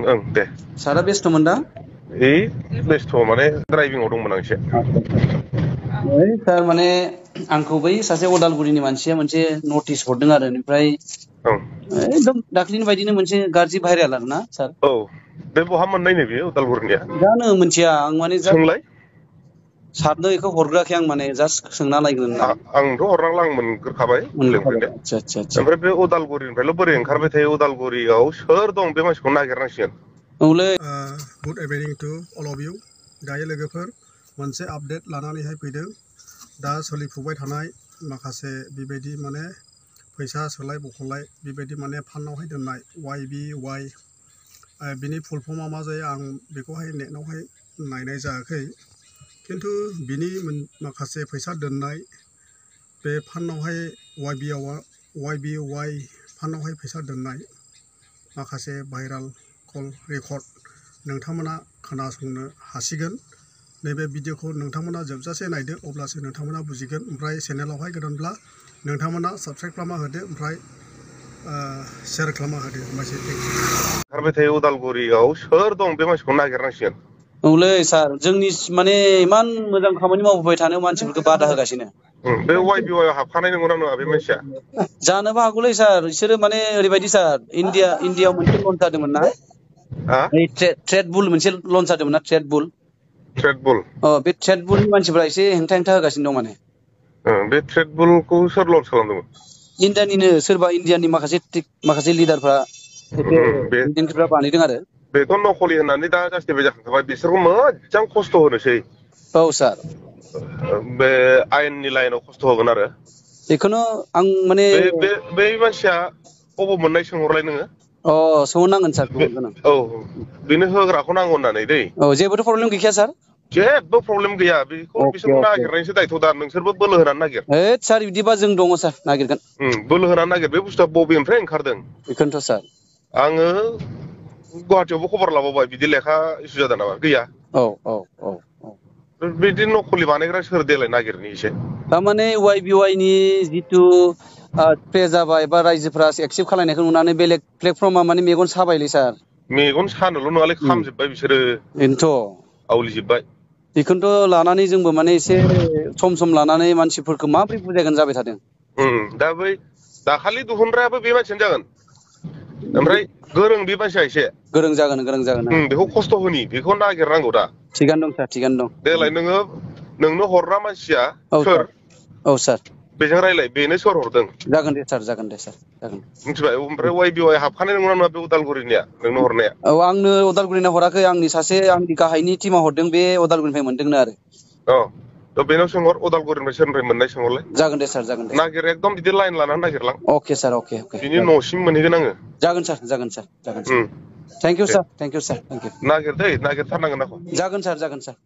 ओं दे सारा बेस्थ'मोन दा बेस्थ' माने ड्राइभिंआव दंमोन आं एसे सार माने आंखौ बै सासे अदालगुरिनि मानसिया मोनसे नटिस हरदों आरो ओमफ्राय ओं एकदम दाख्लिनि बायदिनो मोनसे गाज्रि भाइरेल आरो ना सार औ बे बहा मोननाय नै बेयो उदालगुरिनिया जानो मोनथिया आं माने सोंलाय सारनो बेखौ हरग्राखै आं माने जास्ट सोंना नायगोन होनना आंथ' हरनांला आं मोनग्रोखाबाय लेंफैदो ओमफ्राय बे उदालगुरिनिफ्रायल' बोरै ओंखारबाय थायो उदालगुरियाव सोर दं बे मानसिखौ नागिरनांसिगोन औलै good evening to all of you दायो लोगोफोर मोनसे आपडेट लानानैहाय फैदों दा सोलिफुबाय थानाय माखासे बेबायदि माने फैसा सोलाय बख'लाय बेबायदि माने फान्डआवहाय दोननाय YBY बिनि फुल फर्मआ मा जायो आं बेखौहाय नेटआवहाय नायनाय जायाखै खिन्थु बिनि माखासे फैसा दोननाय बे फान्डआवहाय YBY फान्डआवहाय फैसा दोननाय माखासे भाइराल कल रेकर्ड नोंथांमोना खोनासंनो हासिगोन नैबे भिडिअखौ नोंथांमोना जोबजासे नायदो अब्लासो नोंथांमोना बुजिगोन ओमफ्राय चेनेलावहाय गोदानब्ला नोंथांमोना साबस्क्राइब खालामना होदो ओमफ्राय शेयार खालामना होदो होमबासो ओंखारबाय थायो उदालगुरियाव सोर दं बे मानसिखौ नागिरनांसिगोन औलै सार जोंनि माने इमान मोजां खामानि मावबोबाय थानायाव मानसिफोरखौ बादा होगासिनो बे YBY हाबखानाय नंगौना नङा बे मानसिया जानोबो हागौलै सार बिसोरो माने ओरैबायदि सार इन्डियायाव मोनसे लन्च जादोंमोन ना ट्रेड बुल मोनसे लन्च जादोंमोन ना ट्रेड बुल बे ट्रेड बुलनि मानसिफ्रा एसे हेंथा होगासिनो दं माने बे ट्रेड बुलखौ सोर लन्च खालामदोंमोन इन्डियानिनो सोरबा इन्डियानि माखासे लिडारफ्रा दैदेनगिरिफ्रा बानायदों आरो बेथ' नकलि होननानै दा जास्टिफाइ जाखांबाय बिसोरखौ मोजां खस्थ' होनोसै औ सार बे आयेननि लाइनाव खस्थ' होगोन आरो बेखौनो आं माने बे मानसिया अबाव मोननाय सोंहरलाय नोङो सोंहरनांगोन सार औ बेनो होग्राखौ नांगौ होननानै दै औ जेबोथ' प्रब्लेम गैखाया सार जेबो प्रब्लेम गैया बेखौ बिसोरखौ नागिरनायसो दायथ' दा नोंसोरबो बोलो होनानै नागिर सार बिदिबा जों दङ सार नागिरगोन बोलो होनानै नागिर बे बुस्थुआ बबेनिफ्राय ओंखारदों बेखौनोथ' सार आङो गुवाहाटियावबो खबर लाबावबाय बिदि लेखा इसु जादों नामा गैया बिदि नकलि बानायग्रा सोर देलाय नागिरनि एसे थारमाने YBY नि जिथु प्रे जाबाय बा रायजोफोरा एक्सेप्ट खालायनायखौ नुनानै बेलेग प्लेटफर्मा माने मेगन साबायलै सार मेगन सानोल' नङालै खामजोब्बाय बिसोरो बेनोथ' आवलिजोब्बाय बेखौनोथ' लानानै जोंबो माने एसे सम लानानै मानसिफोरखौ माबोरै बुजायगोन जाबाय थादों दा बै दाखालि दिहुनग्रायाबो बे मानसियानो जागोन ओमफ्राय गोरों बे मानसिया एसे गोरों जागोन बेखौ खस्थ' होनि बेखौ नागिरनांगौ दा थिगानो दं सार थिगानो दं देलाय नोंनो हरग्रा मानसिया सोर औ सार बेजों रायलाय बेनो सोर हरदों जागोन दे सार जागोन मिथिबाय ओमफ्राय YBY हाबखानाय नंगौना नङा बे उदालगुरिनिया नोंनो हरनाया औ आंनो उदालगुरिना हराखै आंनि गाहायनि टिमा हरदों बे उदालगुरिनिफ्राय मोनदोंनो आरो बेनाव सोंहर उदालगुरिनिफ्राय सोरनिफ्राय मोननाय सोंहरलाय जागोन दे सार जागोन दे नागिर एकदम बिदि लाइन लानानै नागिरलां अके सार अके बिनि न'सिम मोनहैगोन आङो जागोन सार थेंक इउ सार नागिर दै नागिरथारनांगोन आंखौ जागोन सार